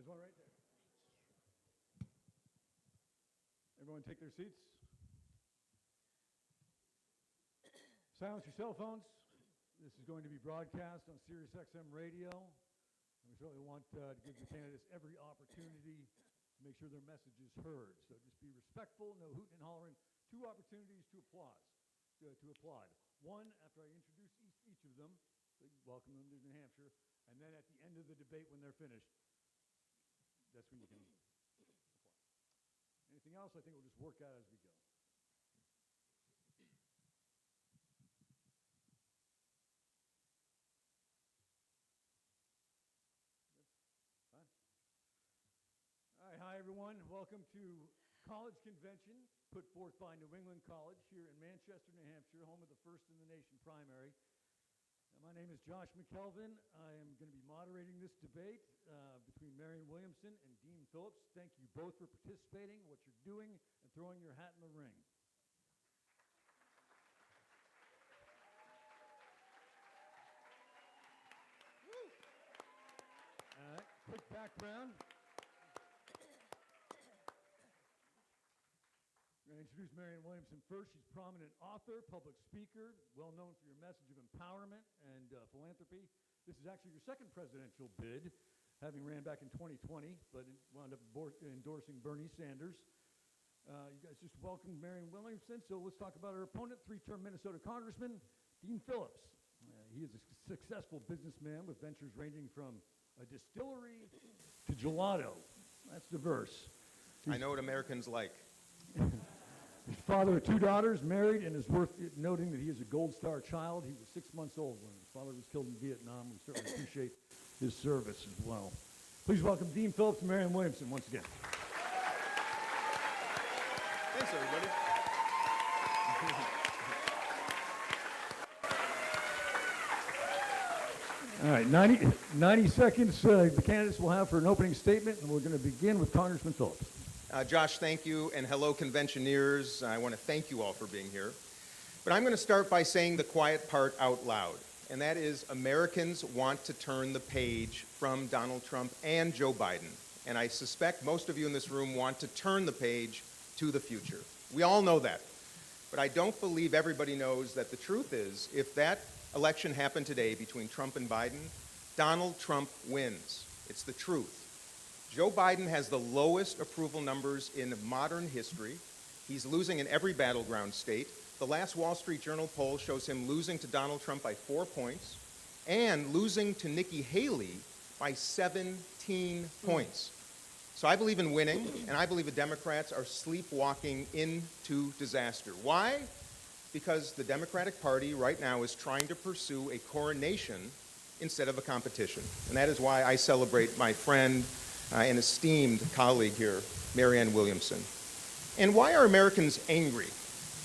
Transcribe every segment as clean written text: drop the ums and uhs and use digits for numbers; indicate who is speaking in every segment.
Speaker 1: There's one right there. Everyone take their seats. Silence your cell phones. This is going to be broadcast on Sirius XM radio. And we certainly want to give the candidates every opportunity to make sure their message is heard. So just be respectful, no hooting and hollering. 2 opportunities to applaud. One after I introduce each of them, welcome them to New Hampshire, and then at the end of the debate when they're finished, that's when you can applaud. Anything else, I think we'll just work out as we go. Hi everyone. Welcome to College Convention put forth by New England College here in Manchester, New Hampshire, home of the first in the nation primary. My name is Josh McKelvin. I am going to be moderating this debate between Marianne Williamson and Dean Phillips. Thank you both for participating, what you're doing, and throwing your hat in the ring. All right, quick background. I'm going to introduce Marianne Williamson first. She's a prominent author, public speaker, well known for your message of empowerment and philanthropy. This is actually your second presidential bid, having ran back in 2020, but wound up endorsing Bernie Sanders. You guys just welcomed Marianne Williamson, so let's talk about her opponent, 3-term Minnesota Congressman, Dean Phillips. He is a successful businessman with ventures ranging from a distillery to gelato. That's diverse.
Speaker 2: I know what Americans like.
Speaker 1: He's the father of 2 daughters, married, and is worth noting that he is a Gold Star child. He was 6 months old when his father was killed in Vietnam. We certainly appreciate his service as well. Please welcome Dean Phillips and Marianne Williamson once again.
Speaker 2: Thanks, everybody.
Speaker 1: All right, 90 seconds the candidates will have for an opening statement, and we're going to begin with Congressman Phillips.
Speaker 2: Josh, thank you, and hello, conventioneers. I want to thank you all for being here. But I'm going to start by saying the quiet part out loud, and that is Americans want to turn the page from Donald Trump and Joe Biden. And I suspect most of you in this room want to turn the page to the future. We all know that. But I don't believe everybody knows that the truth is, if that election happened today between Trump and Biden, Donald Trump wins. It's the truth. Joe Biden has the lowest approval numbers in modern history. He's losing in every battleground state. The last Wall Street Journal poll shows him losing to Donald Trump by 4 points and losing to Nikki Haley by 17 points. So I believe in winning, and I believe the Democrats are sleepwalking into disaster. Why? Because the Democratic Party right now is trying to pursue a coronation instead of a competition. And that is why I celebrate my friend and esteemed colleague here, Marianne Williamson. And why are Americans angry?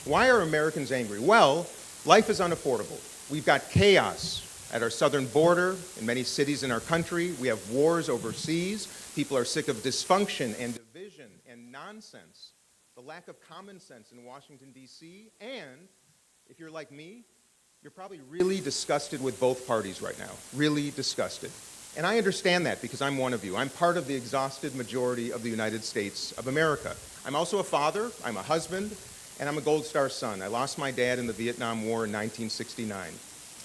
Speaker 2: Why are Americans angry? Well, life is unaffordable. We've got chaos at our southern border in many cities in our country. We have wars overseas. People are sick of dysfunction and division and nonsense, the lack of common sense in Washington, D.C. And if you're like me, you're probably really disgusted with both parties right now, really disgusted. And I understand that because I'm one of you. I'm part of the exhausted majority of the United States of America. I'm also a father, I'm a husband, and I'm a Gold Star son. I lost my dad in the Vietnam War in 1969.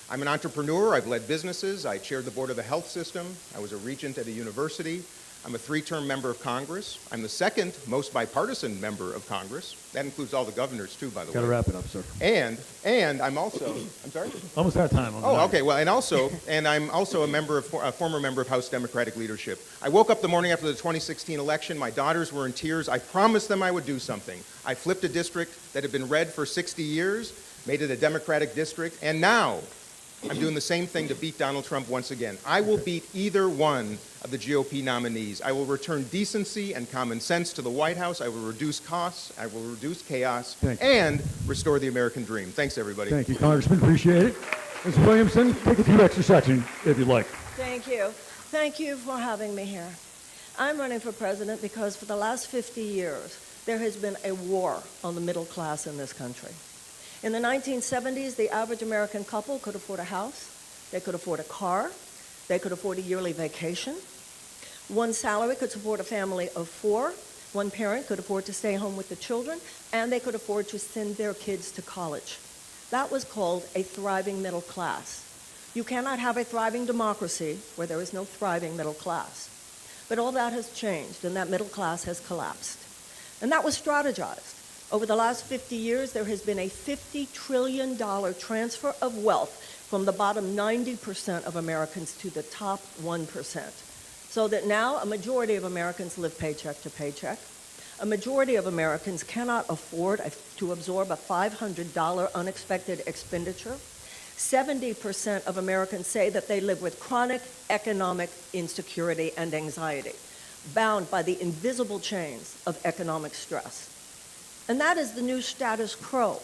Speaker 2: I'm an entrepreneur, I've led businesses, I chaired the board of the health system, I was a regent at a university, I'm a 3-term member of Congress. I'm the second most bipartisan member of Congress. That includes all the governors, too, by the way.
Speaker 1: Got to wrap it up, sir.
Speaker 2: And I'm also, I'm sorry?
Speaker 1: Almost out of time.
Speaker 2: Okay. Well, and I'm also a former member of House Democratic leadership. I woke up the morning after the 2016 election. My daughters were in tears. I promised them I would do something. I flipped a district that had been red for 60 years, made it a Democratic district, and now I'm doing the same thing to beat Donald Trump once again. I will beat either one of the GOP nominees. I will return decency and common sense to the White House. I will reduce costs. I will reduce chaos and restore the American dream. Thanks, everybody.
Speaker 1: Thank you, Congressman. Appreciate it. Ms. Williamson, take a few extra seconds if you'd like.
Speaker 3: Thank you. Thank you for having me here. I'm running for president because for the last 50 years, there has been a war on the middle class in this country. In the 1970s, the average American couple could afford a house, they could afford a car, they could afford a yearly vacation. One salary could support a family of 4. One parent could afford to stay home with the children, and they could afford to send their kids to college. That was called a thriving middle class. You cannot have a thriving democracy where there is no thriving middle class. But all that has changed, and that middle class has collapsed. And that was strategized. Over the last 50 years, there has been a $50 trillion transfer of wealth from the bottom 90% of Americans to the top 1%. So that now a majority of Americans live paycheck to paycheck. A majority of Americans cannot afford to absorb a $500 unexpected expenditure. 70% of Americans say that they live with chronic economic insecurity and anxiety, bound by the invisible chains of economic stress. And that is the new status quo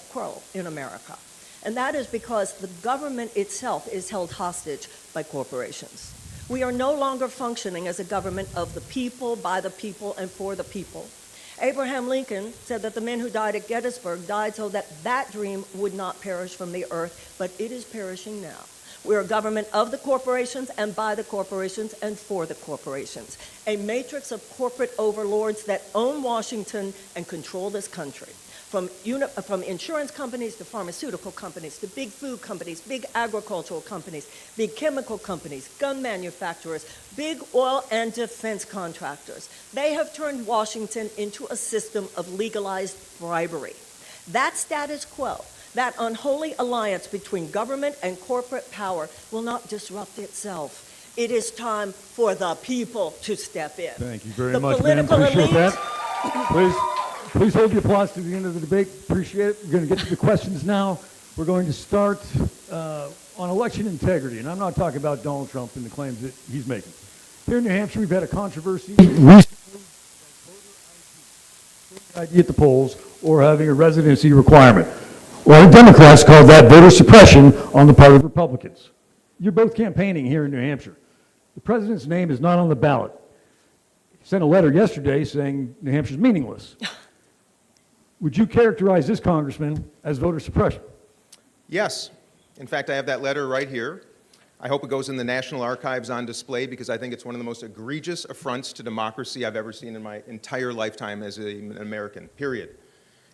Speaker 3: in America. And that is because the government itself is held hostage by corporations. We are no longer functioning as a government of the people, by the people, and for the people. Abraham Lincoln said that the men who died at Gettysburg died so that that dream would not perish from the earth, but it is perishing now. We're a government of the corporations and by the corporations and for the corporations. A matrix of corporate overlords that own Washington and control this country. From insurance companies to pharmaceutical companies to big food companies, big agricultural companies, big chemical companies, gun manufacturers, big oil and defense contractors. They have turned Washington into a system of legalized bribery. That status quo, that unholy alliance between government and corporate power will not disrupt itself. It is time for the people to step in.
Speaker 1: Thank you very much, ma'am. Appreciate that. Please hold the applause to the end of the debate. Appreciate it. We're going to get to the questions now. We're going to start on election integrity, and I'm not talking about Donald Trump and the claims that he's making. Here in New Hampshire, we've had a controversy recently about voter ID at the polls or having a residency requirement. Well, the Democrats called that voter suppression on the part of Republicans. You're both campaigning here in New Hampshire. The president's name is not on the ballot. He sent a letter yesterday saying New Hampshire's meaningless. Would you characterize this, Congressman, as voter suppression?
Speaker 2: Yes. In fact, I have that letter right here. I hope it goes in the National Archives on display because I think it's one of the most egregious affronts to democracy I've ever seen in my entire lifetime as an American, period.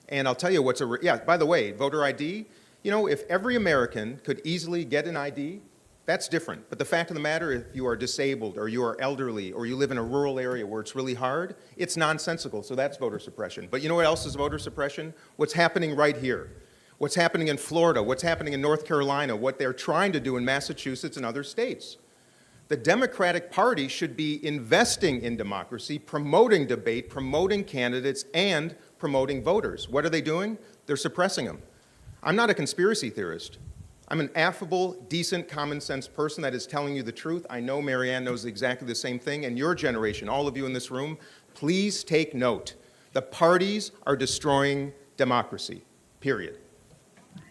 Speaker 2: And I'll tell you what's by the way, voter ID, you know, if every American could easily get an ID, that's different. But the fact of the matter, if you are disabled or you are elderly or you live in a rural area where it's really hard, it's nonsensical, so that's voter suppression. But you know what else is voter suppression? What's happening right here. What's happening in Florida, what's happening in North Carolina, what they're trying to do in Massachusetts and other states. The Democratic Party should be investing in democracy, promoting debate, promoting candidates, and promoting voters. What are they doing? They're suppressing them. I'm not a conspiracy theorist. I'm an affable, decent, common-sense person that is telling you the truth. I know Marianne knows exactly the same thing, and your generation, all of you in this room, please take note. The parties are destroying democracy, period.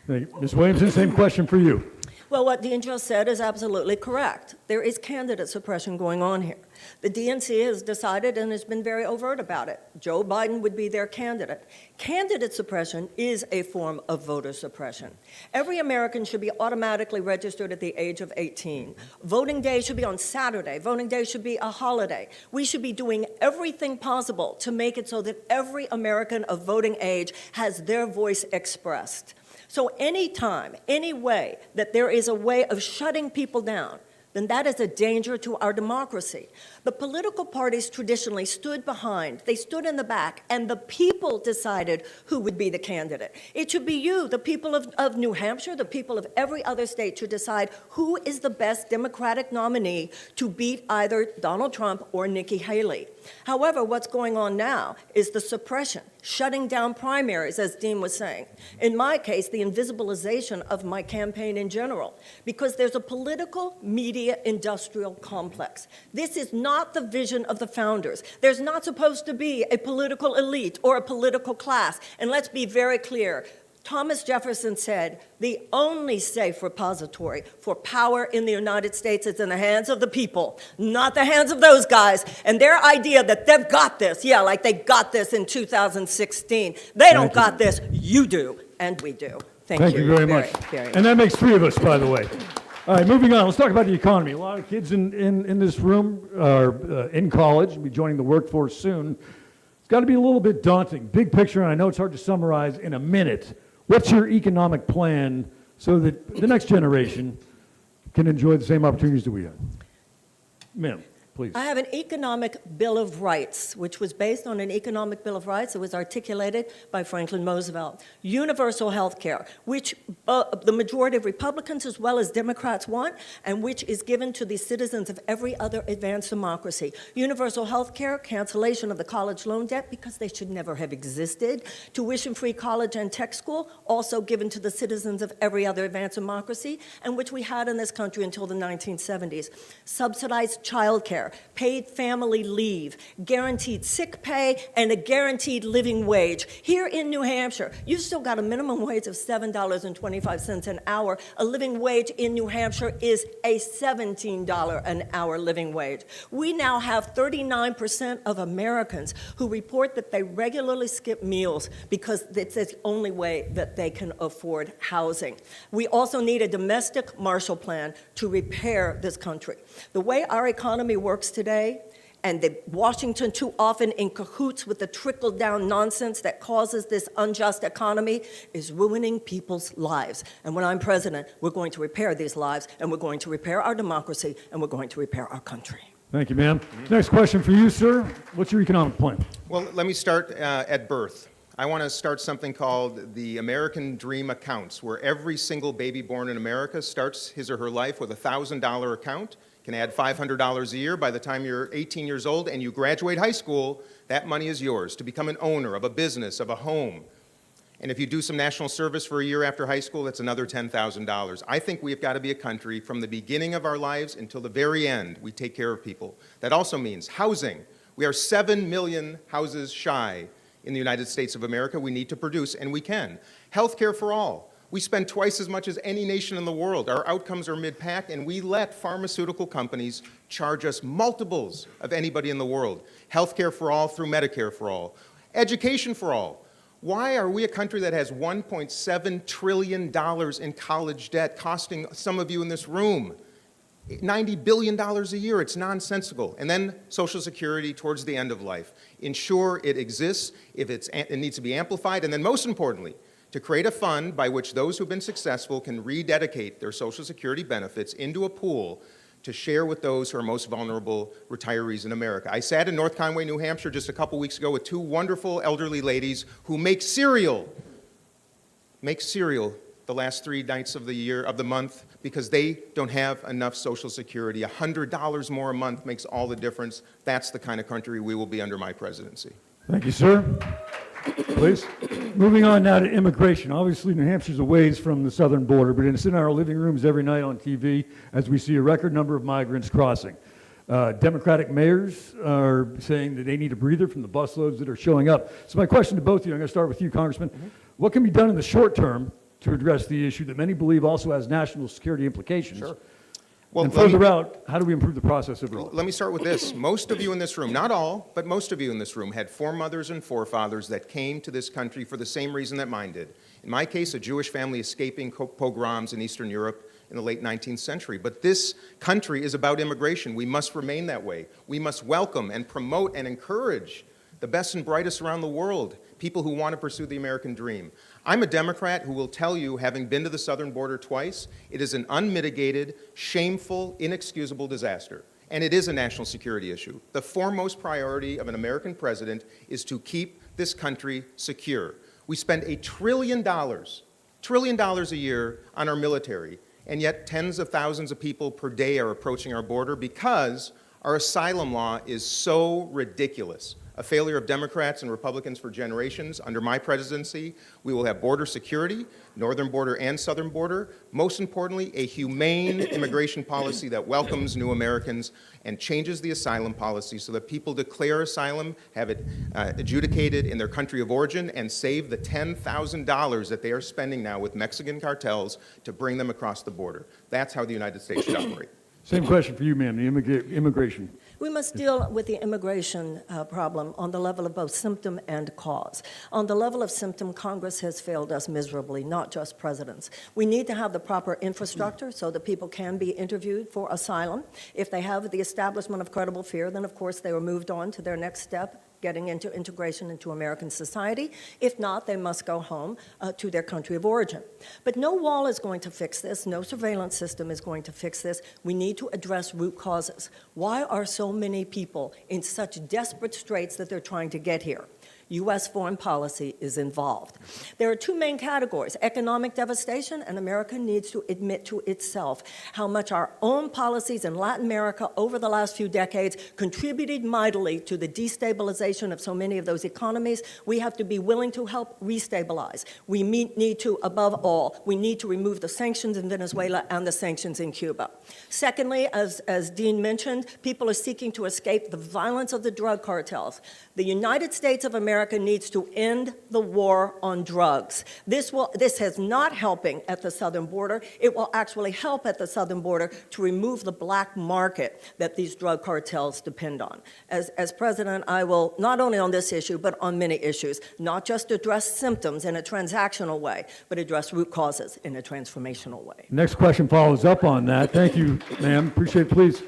Speaker 1: Thank you. Ms. Williamson, same question for you.
Speaker 3: Well, what Dean just said is absolutely correct. There is candidate suppression going on here. The DNC has decided and has been very overt about it. Joe Biden would be their candidate. Candidate suppression is a form of voter suppression. Every American should be automatically registered at the age of 18. Voting day should be on Saturday. Voting day should be a holiday. We should be doing everything possible to make it so that every American of voting age has their voice expressed. So any time, any way that there is a way of shutting people down, then that is a danger to our democracy. The political parties traditionally stood behind, they stood in the back, and the people decided who would be the candidate. It should be you, the people of New Hampshire, the people of every other state, to decide who is the best Democratic nominee to beat either Donald Trump or Nikki Haley. However, what's going on now is the suppression, shutting down primaries, as Dean was saying. In my case, the invisibilization of my campaign in general, because there's a political media industrial complex. This is not the vision of the founders. There's not supposed to be a political elite or a political class. And let's be very clear. Thomas Jefferson said, the only safe repository for power in the United States is in the hands of the people, not the hands of those guys. And their idea that they've got this, yeah, like they got this in 2016. They don't got this, you do, and we do. Thank you
Speaker 1: very much.
Speaker 3: very
Speaker 1: And that makes three of us, by the way. All right, moving on. Let's talk about the economy. A lot of kids in this room are in college, will be joining the workforce soon. It's got to be a little bit daunting. Big picture, and I know it's hard to summarize in a minute. What's your economic plan so that the next generation can enjoy the same opportunities that we have? Ma'am, please.
Speaker 3: I have an economic bill of rights, which was based on an economic bill of rights that was articulated by Franklin Roosevelt. Universal health care, which the majority of Republicans as well as Democrats want, and which is given to the citizens of every other advanced democracy. Universal health care, cancellation of the college loan debt because they should never have existed. Tuition-free college and tech school, also given to the citizens of every other advanced democracy, and which we had in this country until the 1970s. Subsidized child care, paid family leave, guaranteed sick pay, and a guaranteed living wage. Here in New Hampshire, you've still got a minimum wage of $7.25 an hour. A living wage in New Hampshire is a $17 an hour living wage. We now have 39% of Americans who report that they regularly skip meals because it's the only way that they can afford housing. We also need a domestic Marshall Plan to repair this country. The way our economy works today, and Washington too often in cahoots with the trickle-down nonsense that causes this unjust economy, is ruining people's lives. And when I'm president, we're going to repair these lives, and we're going to repair our democracy, and we're going to repair our country.
Speaker 1: Thank you, ma'am. Next question for you, sir. What's your economic plan?
Speaker 2: Well, let me start at birth. I want to start something called the American Dream Accounts, where every single baby born in America starts his or her life with a $1,000 account, can add $500 a year. By the time you're 18 years old and you graduate high school, that money is yours to become an owner of a business, of a home. And if you do some national service for a year after high school, that's another $10,000. I think we've got to be a country from the beginning of our lives until the very end, we take care of people. That also means housing. We are 7 million houses shy in the United States of America. We need to produce, and we can. Health care for all. We spend twice as much as any nation in the world. Our outcomes are mid-pack, and we let pharmaceutical companies charge us multiples of anybody in the world. Healthcare for all through Medicare for all. Education for all. Why are we a country that has $1.7 trillion in college debt, costing some of you in this room $90 billion a year? It's nonsensical. And then Social Security towards the end of life. Ensure it exists, if it needs to be amplified, and then most importantly, to create a fund by which those who've been successful can rededicate their Social Security benefits into a pool to share with those who are most vulnerable retirees in America. I sat in North Conway, New Hampshire just a couple weeks ago with two wonderful elderly ladies who make cereal the last 3 nights of the month because they don't have enough Social Security. $100 more a month makes all the difference. That's the kind of country we will be under my presidency.
Speaker 1: Thank you, sir. Please. Moving on now to immigration. Obviously, New Hampshire's a ways from the southern border, but it's in our living rooms every night on TV as we see a record number of migrants crossing. Democratic mayors are saying that they need a breather from the busloads that are showing up. So my question to both of you, I'm going to start with you, Congressman. What can be done in the short term to address the issue that many believe also has national security implications?
Speaker 2: Sure. Well,
Speaker 1: and further out, how do we improve the process overall?
Speaker 2: Let me start with this. Most of you in this room, not all, but most of you in this room had foremothers and forefathers that came to this country for the same reason that mine did. In my case, a Jewish family escaping pogroms in Eastern Europe in the late 19th century. But this country is about immigration. We must remain that way. We must welcome and promote and encourage the best and brightest around the world, people who want to pursue the American dream. I'm a Democrat who will tell you, having been to the southern border twice, it is an unmitigated, shameful, inexcusable disaster. And it is a national security issue. The foremost priority of an American president is to keep this country secure. We spend $1 trillion a year on our military, and yet tens of thousands of people per day are approaching our border because our asylum law is so ridiculous. A failure of Democrats and Republicans for generations. Under my presidency, we will have border security, northern border and southern border. Most importantly, a humane immigration policy that welcomes new Americans and changes the asylum policy so that people declare asylum, have it adjudicated in their country of origin, and save the $10,000 that they are spending now with Mexican cartels to bring them across the border. That's how the United States should operate.
Speaker 1: Same question for you, ma'am, the immigration.
Speaker 3: We must deal with the immigration problem on the level of both symptom and cause. On the level of symptom, Congress has failed us miserably, not just presidents. We need to have the proper infrastructure so that people can be interviewed for asylum. If they have the establishment of credible fear, then of course they are moved on to their next step, getting into integration into American society. If not, they must go home to their country of origin. But no wall is going to fix this. No surveillance system is going to fix this. We need to address root causes. Why are so many people in such desperate straits that they're trying to get here? U.S. foreign policy is involved. There are two main categories, economic devastation, and America needs to admit to itself how much our own policies in Latin America over the last few decades contributed mightily to the destabilization of so many of those economies. We have to be willing to help restabilize. We need to, above all, we need to remove the sanctions in Venezuela and the sanctions in Cuba. Secondly, as Dean mentioned, people are seeking to escape the violence of the drug cartels. The United States of America needs to end the war on drugs. This is not helping at the southern border. It will actually help at the southern border to remove the black market that these drug cartels depend on. As president, I will, not only on this issue, but on many issues, not just address symptoms in a transactional way, but address root causes in a transformational way.
Speaker 1: Next question follows up on that. Thank you, ma'am. Appreciate it. Please.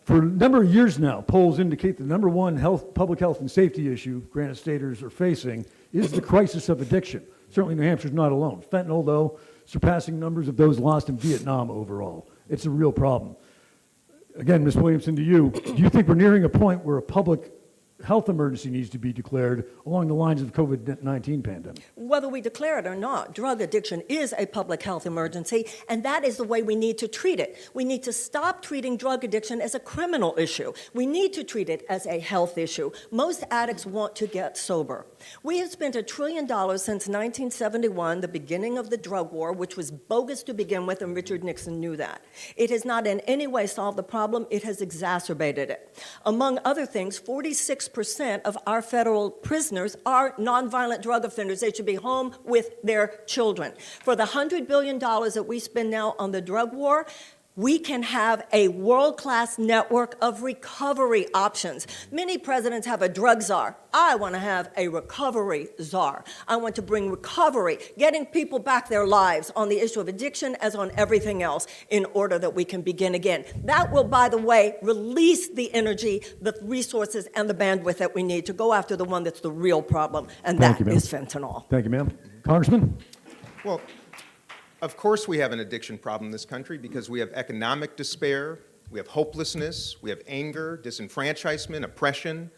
Speaker 1: For a number of years now, polls indicate the number one public health and safety issue Granite Staters are facing is the crisis of addiction. Certainly New Hampshire's not alone. Fentanyl, though, surpassing numbers of those lost in Vietnam overall. It's a real problem. Again, Ms. Williamson, to you, do you think we're nearing a point where a public health emergency needs to be declared along the lines of the COVID-19 pandemic?
Speaker 3: Whether we declare it or not, drug addiction is a public health emergency, and that is the way we need to treat it. We need to stop treating drug addiction as a criminal issue. We need to treat it as a health issue. Most addicts want to get sober. We have spent $1 trillion since 1971, the beginning of the drug war, which was bogus to begin with, and Richard Nixon knew that. It has not in any way solved the problem. It has exacerbated it. Among other things, 46% of our federal prisoners are nonviolent drug offenders. They should be home with their children. For the $100 billion that we spend now on the drug war, we can have a world-class network of recovery options. Many presidents have a drug czar. I want to have a recovery czar. I want to bring recovery, getting people back their lives on the issue of addiction as on everything else in order that we can begin again. That will, by the way, release the energy, the resources, and the bandwidth that we need to go after the one that's the real problem, and that is fentanyl.
Speaker 1: Thank you, ma'am. Congressman?
Speaker 2: Well, of course we have an addiction problem in this country because we have economic despair, we have hopelessness, we have anger, disenfranchisement, oppression.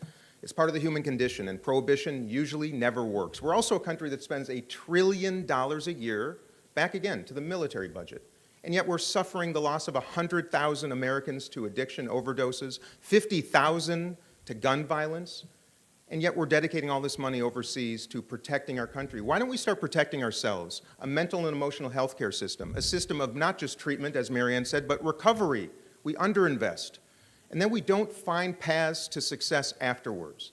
Speaker 2: It's part of the human condition, and prohibition usually never works. We're also a country that spends $1 trillion a year, back again, to the military budget. And yet we're suffering the loss of 100,000 Americans to addiction overdoses, 50,000 to gun violence. And yet we're dedicating all this money overseas to protecting our country. Why don't we start protecting ourselves? A mental and emotional health care system, a system of not just treatment, as Marianne said, but recovery. We underinvest. And then we don't find paths to success afterwards.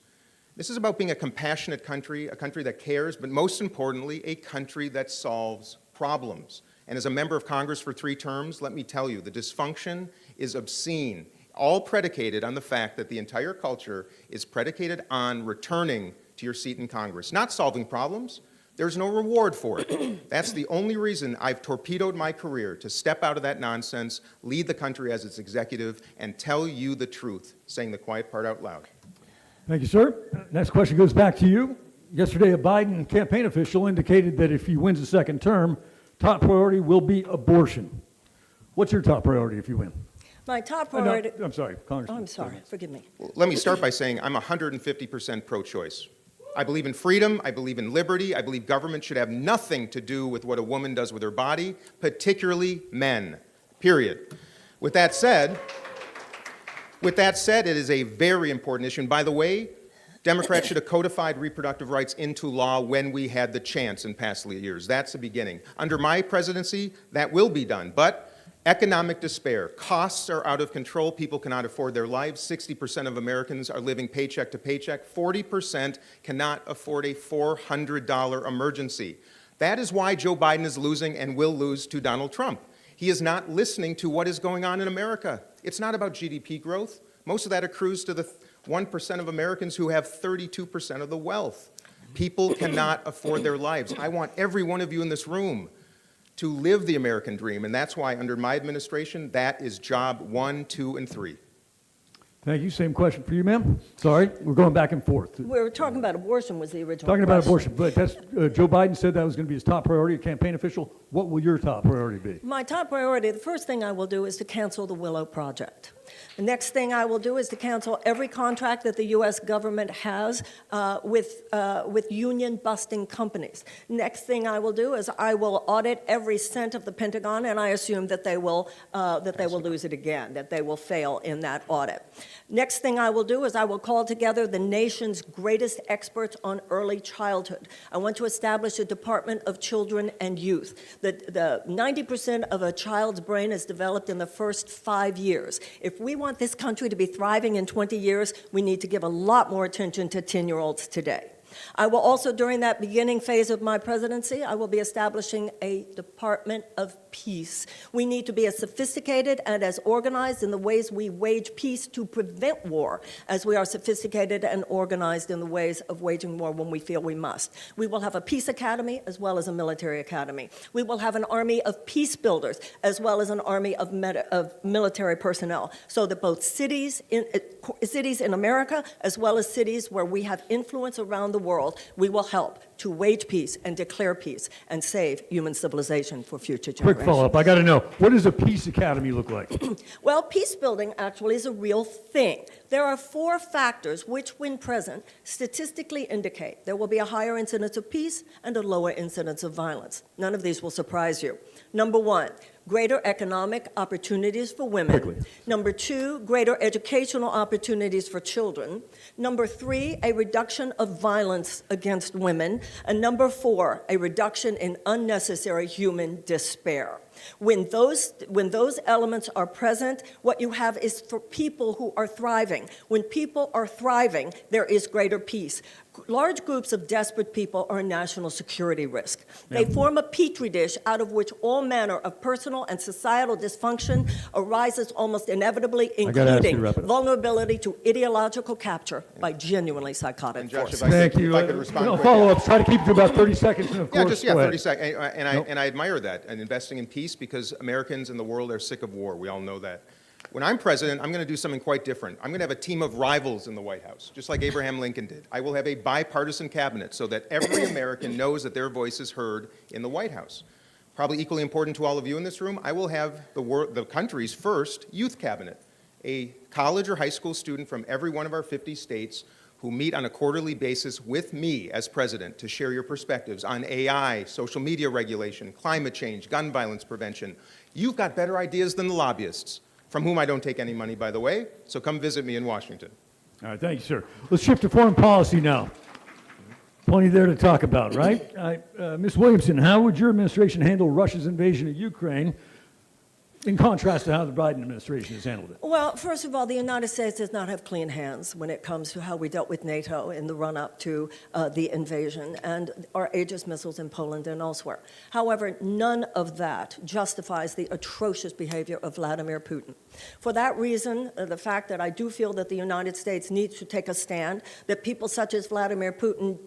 Speaker 2: This is about being a compassionate country, a country that cares, but most importantly, a country that solves problems. And as a member of Congress for 3 terms, let me tell you, the dysfunction is obscene. All predicated on the fact that the entire culture is predicated on returning to your seat in Congress, not solving problems. There's no reward for it. That's the only reason I've torpedoed my career, to step out of that nonsense, lead the country as its executive, and tell you the truth, saying the quiet part out loud.
Speaker 1: Thank you, sir. Next question goes back to you. Yesterday, a Biden campaign official indicated that if he wins a second term, top priority will be abortion. What's your top priority if you win?
Speaker 3: My top priority...
Speaker 1: No, I'm sorry, Congressman.
Speaker 3: Oh, I'm sorry. Forgive me.
Speaker 2: Well, let me start by saying I'm 150% pro-choice. I believe in freedom, I believe in liberty, I believe government should have nothing to do with what a woman does with her body, particularly men, period. With that said, it is a very important issue. And by the way, Democrats should have codified reproductive rights into law when we had the chance in past years. That's the beginning. Under my presidency, that will be done. But economic despair, costs are out of control, people cannot afford their lives, 60% of Americans are living paycheck to paycheck, 40% cannot afford a $400 emergency. That is why Joe Biden is losing and will lose to Donald Trump. He is not listening to what is going on in America. It's not about GDP growth. Most of that accrues to the 1% of Americans who have 32% of the wealth. People cannot afford their lives. I want every one of you in this room to live the American dream, and that's why under my administration, that is job 1, 2, and 3.
Speaker 1: Thank you. Same question for you, ma'am. Sorry, we're going back and forth.
Speaker 3: We were talking about abortion was the original
Speaker 1: Talking about
Speaker 3: question.
Speaker 1: abortion, but that's, Joe Biden said that was going to be his top priority, a campaign official. What will your top priority be?
Speaker 3: My top priority, the first thing I will do is to cancel the Willow Project. The next thing I will do is to cancel every contract that the U.S. government has with union-busting companies. Next thing I will do is I will audit every cent of the Pentagon, and I assume that they will lose it again, that they will fail in that audit. Next thing I will do is I will call together the nation's greatest experts on early childhood. I want to establish a Department of Children and Youth. The 90% of a child's brain is developed in the first 5 years. If we want this country to be thriving in 20 years, we need to give a lot more attention to 10-year-olds today. I will also, during that beginning phase of my presidency, I will be establishing a Department of Peace. We need to be as sophisticated and as organized in the ways we wage peace to prevent war as we are sophisticated and organized in the ways of waging war when we feel we must. We will have a peace academy as well as a military academy. We will have an army of peace builders as well as an army of military personnel, so that both cities in America as well as cities where we have influence around the world, we will help to wage peace and declare peace and save human civilization for future generations.
Speaker 1: Quick follow-up. I got to know, what does a peace academy look like?
Speaker 3: Well, peace building actually is a real thing. There are 4 factors which, when present, statistically indicate there will be a higher incidence of peace and a lower incidence of violence. None of these will surprise you. Number 1, greater economic opportunities for women.
Speaker 1: Quickly.
Speaker 3: Number 2, greater educational opportunities for children. Number 3, a reduction of violence against women. And number 4, a reduction in unnecessary human despair. When those elements are present, what you have is for people who are thriving. When people are thriving, there is greater peace. Large groups of desperate people are a national security risk. They form a petri dish out of which all manner of personal and societal dysfunction arises almost inevitably, including vulnerability to ideological capture by genuinely psychotic
Speaker 2: And Josh,
Speaker 3: forces.
Speaker 1: Thank you.
Speaker 2: If I could respond quickly.
Speaker 1: Follow-ups. Try to keep it to about 30 seconds. And of
Speaker 2: Yeah,
Speaker 1: course,
Speaker 2: just
Speaker 1: go
Speaker 2: 30
Speaker 1: ahead.
Speaker 2: seconds. And I admire that, and investing in peace, because Americans in the world are sick of war. We all know that. When I'm president, I'm going to do something quite different. I'm going to have a team of rivals in the White House, just like Abraham Lincoln did. I will have a bipartisan cabinet so that every American knows that their voice is heard in the White House. Probably equally important to all of you in this room, I will have the country's first youth cabinet, a college or high school student from every one of our 50 states who meet on a quarterly basis with me as president to share your perspectives on AI, social media regulation, climate change, gun violence prevention. You've got better ideas than the lobbyists, from whom I don't take any money, by the way, so come visit me in Washington.
Speaker 1: All right, thank you, sir. Let's shift to foreign policy now. Plenty there to talk about, right? Ms. Williamson, how would your administration handle Russia's invasion of Ukraine in contrast to how the Biden administration has handled it?
Speaker 3: Well, first of all, the United States does not have clean hands when it comes to how we dealt with NATO in the run-up to the invasion and our Aegis missiles in Poland and elsewhere. However, none of that justifies the atrocious behavior of Vladimir Putin. For that reason, the fact that I do feel that the United States needs to take a stand, that people such as Vladimir Putin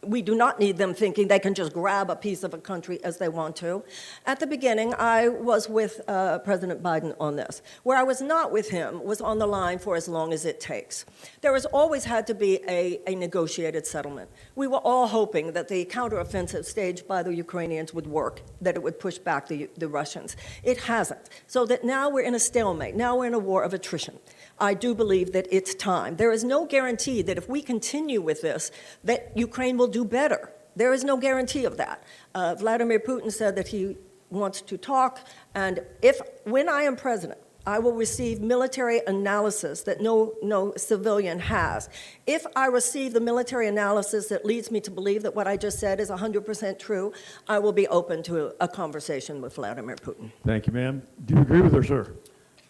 Speaker 3: we do not need them thinking they can just grab a piece of a country as they want to. At the beginning, I was with President Biden on this. Where I was not with him was on the line for as long as it takes. There has always had to be a negotiated settlement. We were all hoping that the counteroffensive staged by the Ukrainians would work, that it would push back the Russians. It hasn't. So that now we're in a stalemate. Now we're in a war of attrition. I do believe that it's time. There is no guarantee that if we continue with this, that Ukraine will do better. There is no guarantee of that. Vladimir Putin said that he wants to talk, and when I am president, I will receive military analysis that no civilian has. If I receive the military analysis that leads me to believe that what I just said is 100% true, I will be open to a conversation with Vladimir Putin.
Speaker 1: Thank you, ma'am. Do you agree with her, sir?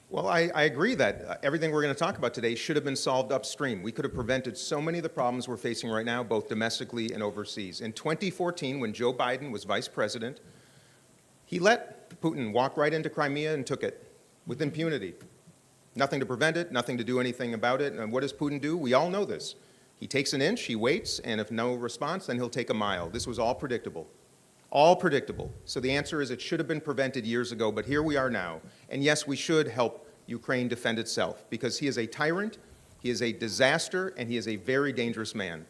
Speaker 2: Well, I agree that everything we're going to talk about today should have been solved upstream. We could have prevented so many of the problems we're facing right now, both domestically and overseas. In 2014, when Joe Biden was vice president, he let Putin walk right into Crimea and took it with impunity. Nothing to prevent it, nothing to do anything about it. And what does Putin do? We all know this. He takes an inch, he waits, and if no response, then he'll take a mile. This was all predictable. All predictable. So the answer is it should have been prevented years ago, but here we are now. And yes, we should help Ukraine defend itself, because he is a tyrant, he is a disaster, and he is a very dangerous man.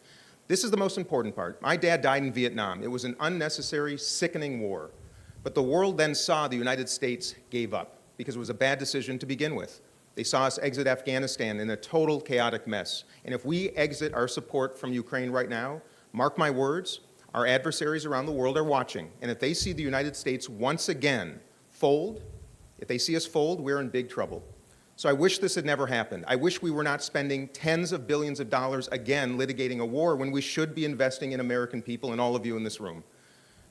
Speaker 2: This is the most important part. My dad died in Vietnam. It was an unnecessary, sickening war. But the world then saw the United States gave up, because it was a bad decision to begin with. They saw us exit Afghanistan in a total chaotic mess. And if we exit our support from Ukraine right now, mark my words, our adversaries around the world are watching. And if they see the United States once again fold, if they see us fold, we're in big trouble. So I wish this had never happened. I wish we were not spending tens of billions of dollars again litigating a war when we should be investing in American people and all of you in this room.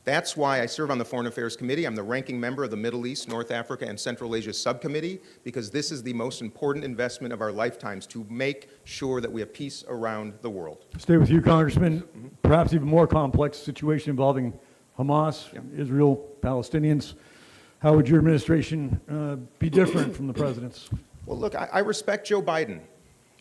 Speaker 2: That's why I serve on the Foreign Affairs Committee. I'm the ranking member of the Middle East, North Africa, and Central Asia Subcommittee, because this is the most important investment of our lifetimes, to make sure that we have peace around the world.
Speaker 1: Stay with you, Congressman. Perhaps even more complex situation involving Hamas, Israel, Palestinians. How would your administration be different from the president's?
Speaker 2: Well, look, I respect Joe Biden,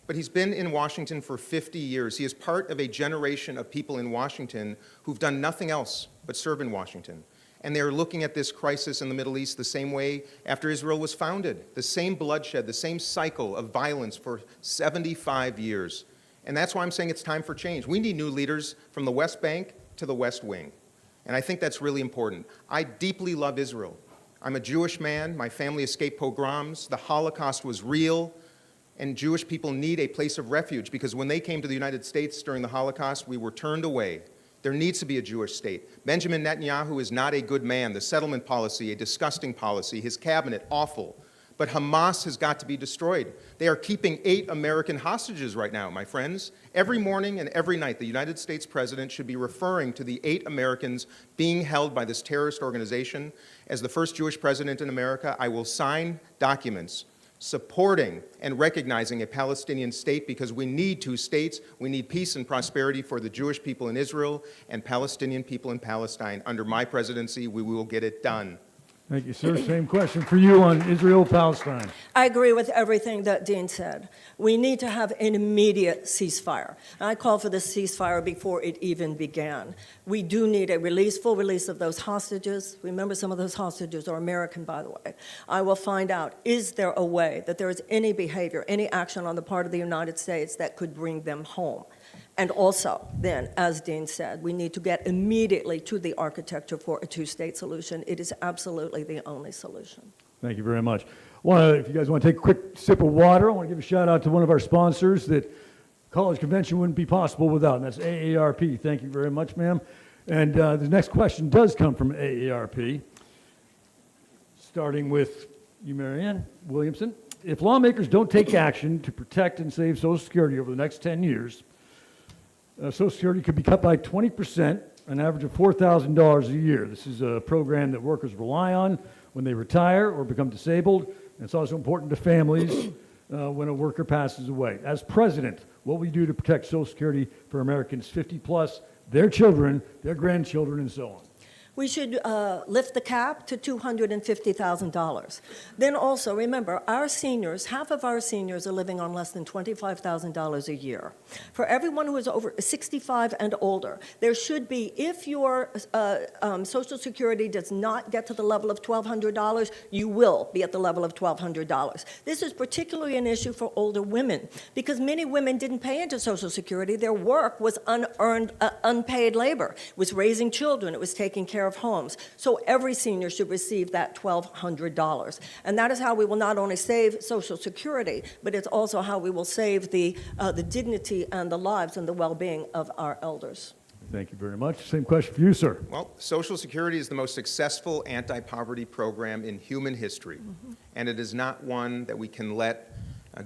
Speaker 2: but he's been in Washington for 50 years. He is part of a generation of people in Washington who've done nothing else but serve in Washington. And they're looking at this crisis in the Middle East the same way after Israel was founded, the same bloodshed, the same cycle of violence for 75 years. And that's why I'm saying it's time for change. We need new leaders from the West Bank to the West Wing. And I think that's really important. I deeply love Israel. I'm a Jewish man. My family escaped pogroms. The Holocaust was real. And Jewish people need a place of refuge, because when they came to the United States during the Holocaust, we were turned away. There needs to be a Jewish state. Benjamin Netanyahu is not a good man. The settlement policy, a disgusting policy. His cabinet, awful. But Hamas has got to be destroyed. They are keeping 8 American hostages right now, my friends. Every morning and every night, the United States president should be referring to the 8 Americans being held by this terrorist organization. As the first Jewish president in America, I will sign documents supporting and recognizing a Palestinian state, because we need 2 states. We need peace and prosperity for the Jewish people in Israel and Palestinian people in Palestine. Under my presidency, we will get it done.
Speaker 1: Thank you, sir. Same question for you on Israel-Palestine.
Speaker 3: I agree with everything that Dean said. We need to have an immediate ceasefire. And I called for this ceasefire before it even began. We do need a full release of those hostages. Remember, some of those hostages are American, by the way. I will find out, is there a way that there is any behavior, any action on the part of the United States that could bring them home? And also, then, as Dean said, we need to get immediately to the architecture for a 2-state solution. It is absolutely the only solution.
Speaker 1: Thank you very much. If you guys want to take a quick sip of water, I want to give a shout out to one of our sponsors that college convention wouldn't be possible without, and that's AARP. Thank you very much, ma'am. And the next question does come from AARP, starting with you, Marianne Williamson. If lawmakers don't take action to protect and save Social Security over the next 10 years, Social Security could be cut by 20%, an average of $4,000 a year. This is a program that workers rely on when they retire or become disabled. And it's also important to families when a worker passes away. As president, what will you do to protect Social Security for Americans 50 plus, their children, their grandchildren, and so on?
Speaker 3: We should lift the cap to $250,000. Then also, remember, our seniors, half of our seniors are living on less than $25,000 a year. For everyone who is over 65 and older, there should be, if your Social Security does not get to the level of $1,200, you will be at the level of $1,200. This is particularly an issue for older women, because many women didn't pay into Social Security. Their work was unearned, unpaid labor. It was raising children. It was taking care of homes. So every senior should receive that $1,200. And that is how we will not only save Social Security, but it's also how we will save the dignity and the lives and the well-being of our elders.
Speaker 1: Thank you very much. Same question for you, sir.
Speaker 2: Well, Social Security is the most successful anti-poverty program in human history, and it is not one that we can let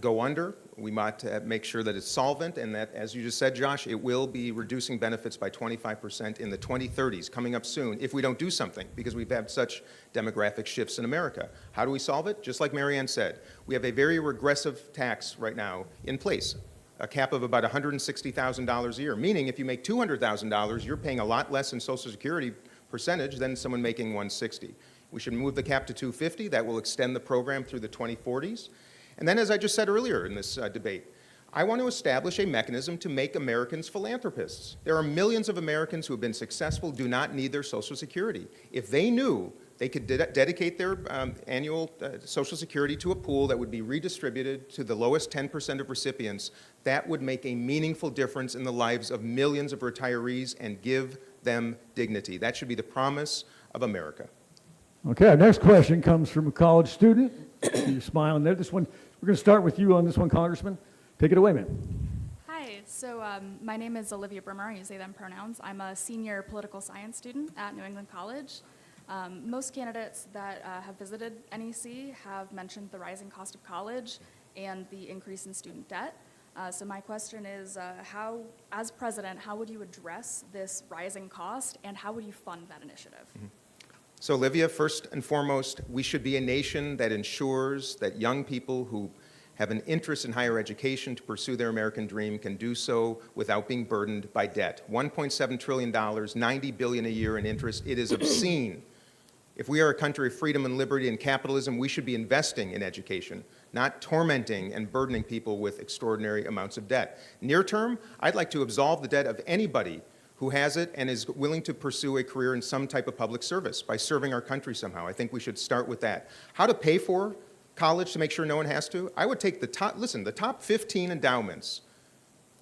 Speaker 2: go under. We might make sure that it's solvent, and that, as you just said, Josh, it will be reducing benefits by 25% in the 2030s, coming up soon, if we don't do something, because we've had such demographic shifts in America. How do we solve it? Just like Marianne said, we have a very regressive tax right now in place, a cap of about $160,000 a year, meaning if you make $200,000, you're paying a lot less in Social Security percentage than someone making $160,000. We should move the cap to $250,000. That will extend the program through the 2040s. And then, as I just said earlier in this debate, I want to establish a mechanism to make Americans philanthropists. There are millions of Americans who have been successful, do not need their Social Security. If they knew they could dedicate their annual Social Security to a pool that would be redistributed to the lowest 10% of recipients, that would make a meaningful difference in the lives of millions of retirees and give them dignity. That should be the promise of America.
Speaker 1: Okay, our next question comes from a college student. You're smiling there. This one, we're going to start with you on this one, Congressman. Take it away, man.
Speaker 4: Hi, so my name is Olivia Brimmer. I use they, them pronouns. I'm a senior political science student at New England College. Most candidates that have visited NEC have mentioned the rising cost of college and the increase in student debt. So my question is, how, as president, how would you address this rising cost, and how would you fund that initiative?
Speaker 2: Mm-hmm. So, Olivia, first and foremost, we should be a nation that ensures that young people who have an interest in higher education to pursue their American dream can do so without being burdened by debt. $1.7 trillion, $90 billion a year in interest. It is obscene. If we are a country of freedom and liberty and capitalism, we should be investing in education, not tormenting and burdening people with extraordinary amounts of debt. Near term, I'd like to absolve the debt of anybody who has it and is willing to pursue a career in some type of public service by serving our country somehow. I think we should start with that. How to pay for college to make sure no one has to? I would take the top 15 endowments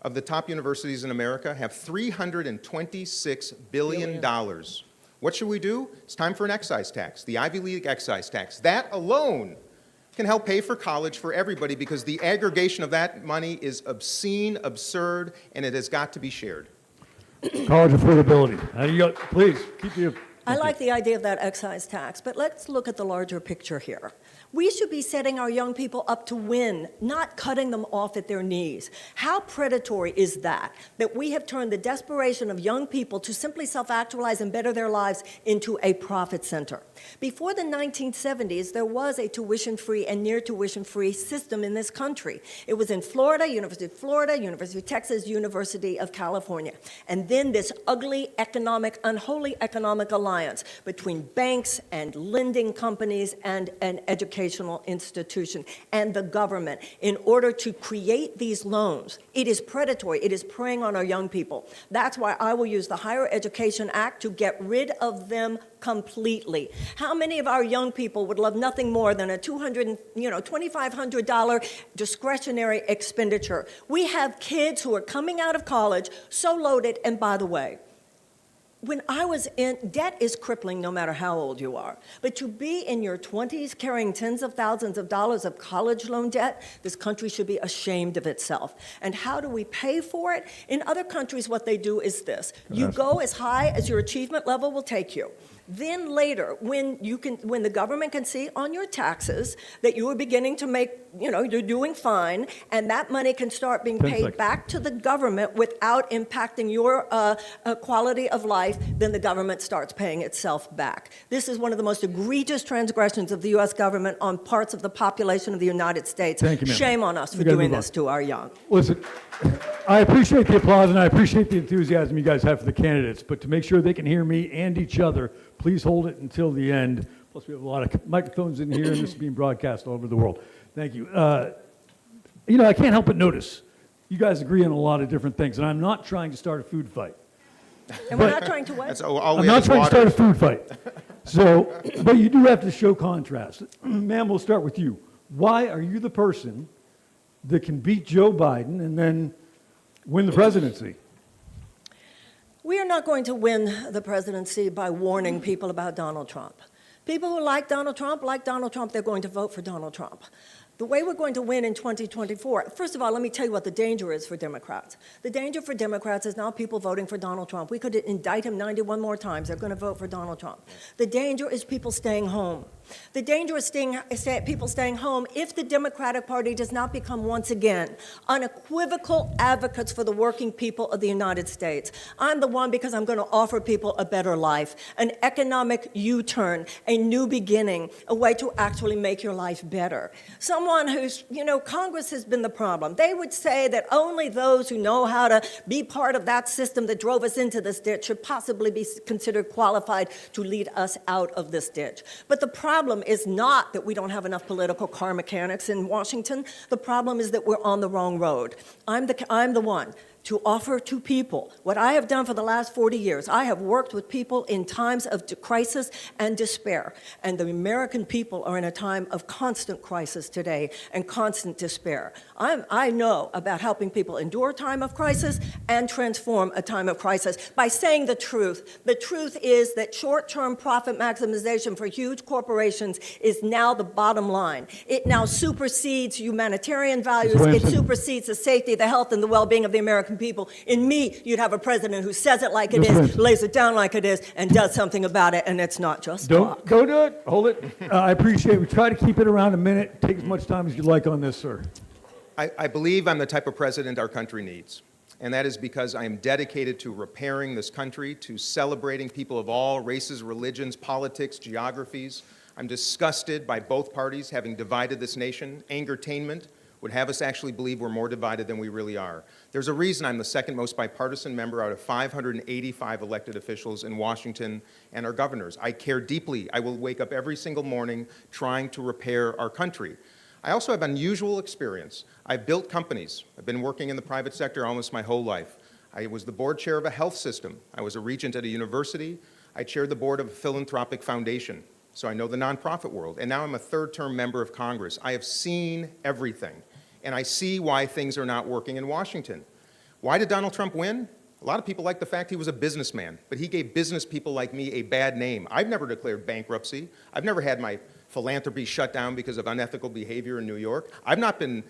Speaker 2: of the top universities in America have $326 billion. What should we do? It's time for an excise tax, the Ivy League excise tax. That alone can help pay for college for everybody because the aggregation of that money is obscene, absurd, and it has got to be shared.
Speaker 1: College affordability. How do you, please, keep your...
Speaker 3: I like the idea of that excise tax, but let's look at the larger picture here. We should be setting our young people up to win, not cutting them off at their knees. How predatory is that we have turned the desperation of young people to simply self-actualize and better their lives into a profit center? Before the 1970s, there was a tuition-free and near tuition-free system in this country. It was in Florida, University of Texas, University of California. And then this ugly economic, unholy economic alliance between banks and lending companies and an educational institution and the government in order to create these loans. It is predatory. It is preying on our young people. That's why I will use the Higher Education Act to get rid of them completely. How many of our young people would love nothing more than a $2,500 discretionary expenditure? We have kids who are coming out of college so loaded, and by the way, when I was in, debt is crippling no matter how old you are. But to be in your 20s carrying tens of thousands of dollars of college loan debt, this country should be ashamed of itself. And how do we pay for it? In other countries, what they do is this. You go as high as your achievement level will take you. Then later, when the government can see on your taxes that you are beginning to make, you're doing fine, and that money can start being paid back to the government without impacting your quality of life, then the government starts paying itself back. This is one of the most egregious transgressions of the U.S. government on parts of the population of the United States.
Speaker 1: Thank you, ma'am.
Speaker 3: Shame on us for doing this to our young.
Speaker 1: Listen, I appreciate the applause and I appreciate the enthusiasm you guys have for the candidates, but to make sure they can hear me and each other, please hold it until the end. Plus, we have a lot of microphones in here, and this is being broadcast all over the world. Thank you. I can't help but notice you guys agree on a lot of different things, and I'm not trying to start a food fight.
Speaker 3: And we're not trying to what?
Speaker 1: I'm not trying to start a food fight. So, but you do have to show contrast. Ma'am, we'll start with you. Why are you the person that can beat Joe Biden and then win the presidency?
Speaker 3: We are not going to win the presidency by warning people about Donald Trump. People who like Donald Trump, they're going to vote for Donald Trump. The way we're going to win in 2024, first of all, let me tell you what the danger is for Democrats. The danger for Democrats is now people voting for Donald Trump. We could indict him 91 more times. They're going to vote for Donald Trump. The danger is people staying home. The danger is people staying home if the Democratic Party does not become once again unequivocal advocates for the working people of the United States. I'm the one because I'm going to offer people a better life, an economic U-turn, a new beginning, a way to actually make your life better. Someone who's, Congress has been the problem. They would say that only those who know how to be part of that system that drove us into this ditch should possibly be considered qualified to lead us out of this ditch. But the problem is not that we don't have enough political car mechanics in Washington. The problem is that we're on the wrong road. I'm the one to offer to people what I have done for the last 40 years. I have worked with people in times of crisis and despair, and the American people are in a time of constant crisis today and constant despair. I know about helping people endure a time of crisis and transform a time of crisis by saying the truth. The truth is that short-term profit maximization for huge corporations is now the bottom line. It now supersedes humanitarian values. It supersedes the safety, the health, and the well-being of the American people. In me, you'd have a president who says it like it is, lays it down like it is, and does something about it, and it's not just talk.
Speaker 1: Don't do it. Hold it. I appreciate it. We try to keep it around a minute. Take as much time as you'd like on this, sir.
Speaker 2: I believe I'm the type of president our country needs, and that is because I am dedicated to repairing this country, to celebrating people of all races, religions, politics, geographies. I'm disgusted by both parties having divided this nation. Angertainment would have us actually believe we're more divided than we really are. There's a reason I'm the second most bipartisan member out of 585 elected officials in Washington and our governors. I care deeply. I will wake up every single morning trying to repair our country. I also have unusual experience. I've built companies. I've been working in the private sector almost my whole life. I was the board chair of a health system. I was a regent at a university. I chaired the board of a philanthropic foundation. So I know the nonprofit world. And now I'm a third-term member of Congress. I have seen everything. And I see why things are not working in Washington. Why did Donald Trump win? A lot of people like the fact he was a businessman, but he gave business people like me a bad name. I've never declared bankruptcy. I've never had my philanthropy shut down because of unethical behavior in New York. I've not been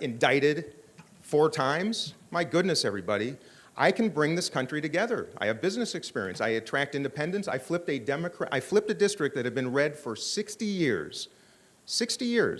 Speaker 2: indicted 4 times. My goodness, everybody. I can bring this country together. I have business experience. I attract independents. I flipped a district that had been red for 60 years. 60 years.